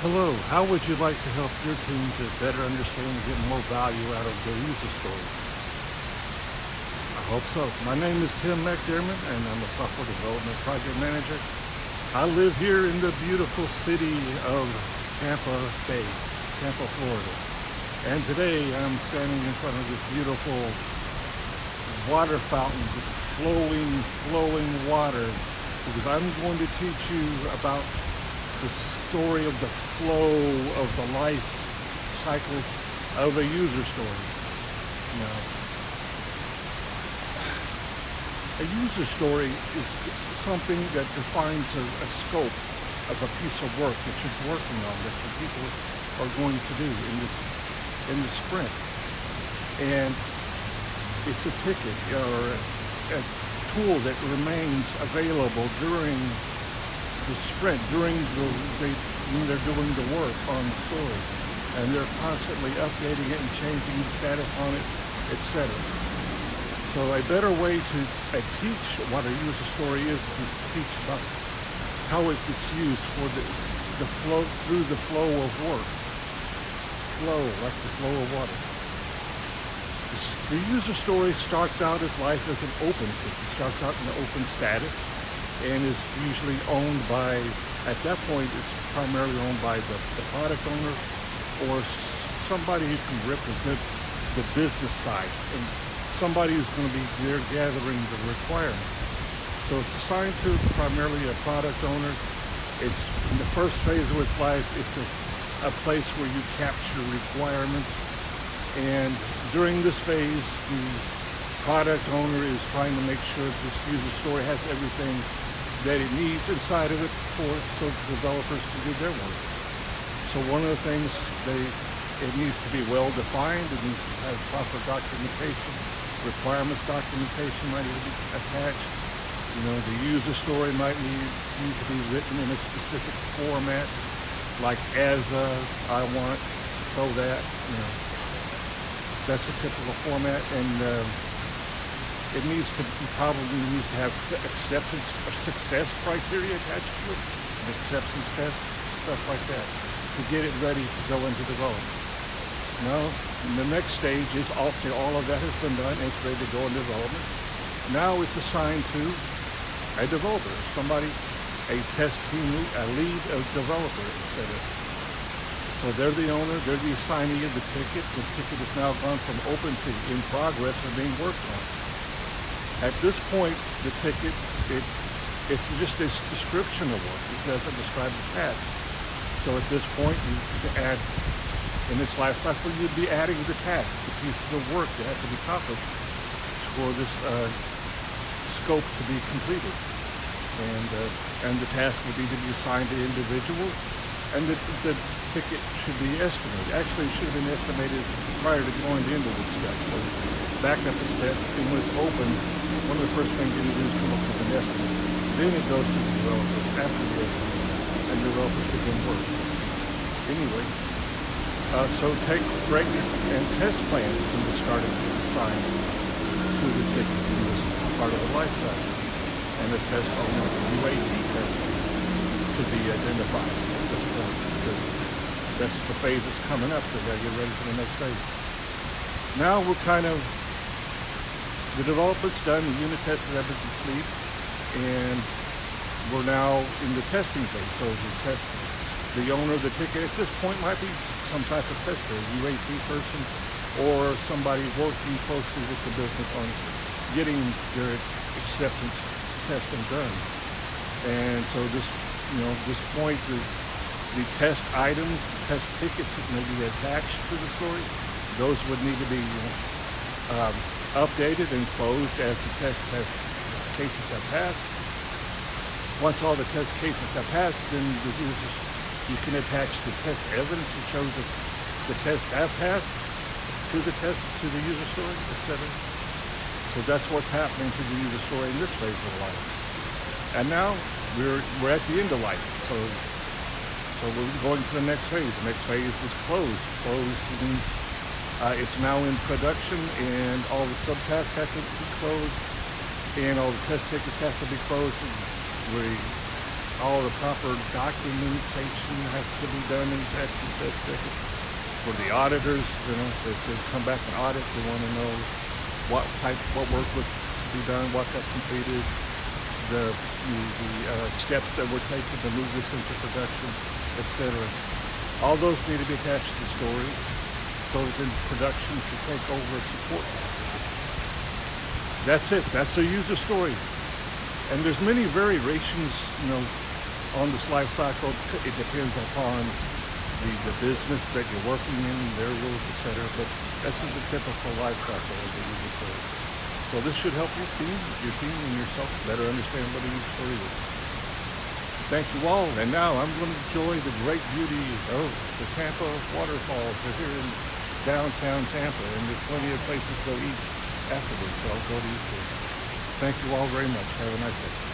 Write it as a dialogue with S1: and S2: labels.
S1: Hello, how would you like to help your team to better understand and get more value out of their user stories? I hope so. My name is Tim McDermott, and I'm a software development project manager. I live here in the beautiful city of Tampa Bay, Tampa, Florida. And today I'm standing in front of this beautiful water fountain with flowing water because I'm going to teach you about the story of the flow of the life cycle of a user story. Now, a user story is something that defines a scope of a piece of work that you're working on, that the people are going to do in the sprint. And it's a ticket or a tool that remains available during the sprint, when they're doing the work on the story, and they're constantly updating it and changing the status on it, etc. So a better way to teach what a user story is to teach about how it gets used for the flow through the flow of work. Flow, like the flow of water. The user story starts out as life as an open ticket. It starts out in an open status and is usually owned by, at that point, it's primarily owned by the product owner or somebody who can represent the business side and somebody who's going to be there gathering the requirements. So it's assigned to primarily a product owner. It's in the first phase of its life, it's a place where you capture requirements. And during this phase, the product owner is trying to make sure this user story has everything that it needs inside of it so developers can do their work. So one of the things, it needs to be well defined. It needs to have proper documentation. Requirements documentation might need to be attached. The user story might need to be written in a specific format, like as a, I want, so that, that's a typical format. And it probably needs to have acceptance or success criteria attached to it, an acceptance test, stuff like that, to get it ready to go into development. Now, the next stage is after all of that has been done, it's ready to go in development. Now it's assigned to a developer, a test team, a lead, a developer, etc. So they're the owner, they're the assignee of the ticket. The ticket has now gone from open to in progress or being worked on. At this point, the ticket, it's just this description of work. It doesn't describe the task. So at this point, you add, in its life cycle, you'd be adding the task, the pieces of work that have to be accomplished for this scope to be completed. And the task would need to be assigned to individuals, and the ticket should be estimated. Actually, it should have been estimated prior to going into this step. So back up a step, and when it's open, one of the first things you do is come up with an estimate. Then it goes to the developers after the estimate, and developers begin work. Anyway, so break and test plans can be started to assign to the ticket in this part of the life cycle. And the test owner, UAT test, to be identified at this point, because that's the phase that's coming up, so we gotta get ready for the next phase. Now the development's done, the unit tests have been complete, and we're now in the testing phase. So the owner of the ticket at this point might be some type of tester, a UAT person, or somebody working closely with the business on getting their acceptance testing done. And so this point is the test items, test tickets that may be attached to the story. Those would need to be updated and closed as the test cases have passed. Once all the test cases have passed, then you can attach the test evidence that shows that the tests have passed to the user story, etc. So that's what's happening to the user story in this phase of life. And now we're at the end of life. So we're going to the next phase. The next phase is closed. Closed means it's now in production, and all the subtasks have to be closed, and all the test tickets have to be closed. We all the proper documentation has to be done in such. For the auditors, if they come back and audit, they want to know what work was to be done, what got completed, the steps that were taken to move this into production, etc. All those need to be attached to the story so that then production can take over and support that. That's it. That's the user story. And there's many variations, on this life cycle. It depends upon the business that you're working in, their rules, etc. But this is the typical life cycle of the user story. So this should help your team and yourself better understand what a user story is. Thank you all. And now I'm going to enjoy the great beauty of the Tampa waterfalls. They're here in downtown Tampa, and there's plenty of places to go eat afterwards. So I'll go to eat there. Thank you all very much. Have a nice day.